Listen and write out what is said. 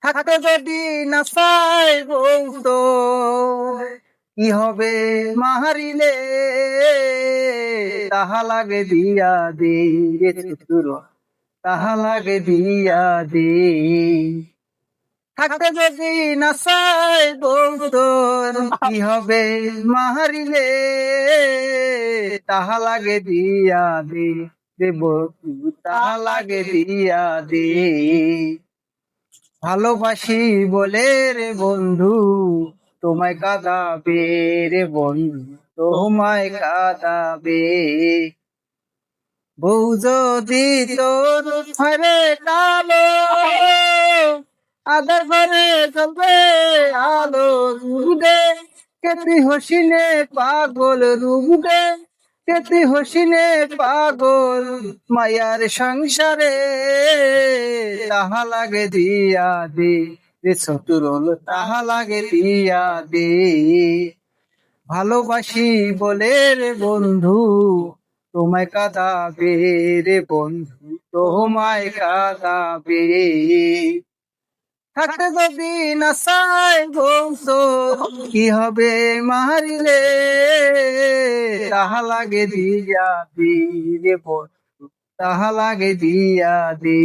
থাকতে যদি না চাই বলতো কি হবে মাহারিলে তাহা লাগে দিয়া দে রে চতুর তাহা লাগে দিয়া দে থাকতে যদি না চাই বলতো কি হবে মাহারিলে তাহা লাগে দিয়া দে দেব তাহা লাগে দিয়া দে ভালোবাসি বলে রে বন্ধু তোমায় কাঁদাবে রে বন্ধু তোমায় কাঁদাবে বউ যদি তোর ঘরে কালো আধার ঘরে চলবে আলো রুদে কেতি হসিনে পাগল রুদে কেতি হসিনে পাগল মায়ার সংসারে তাহা লাগে দিয়া দে রে চতুরল তাহা লাগে দিয়া দে ভালোবাসি বলে রে বন্ধু তোমায় কাঁদাবে রে বন্ধু তোমায় কাঁদাবে থাকতে যদি না চাই বলতো কি হবে মারিলে তাহা লাগে দিয়া দে রে বন্ধু তাহা লাগে দিয়া দে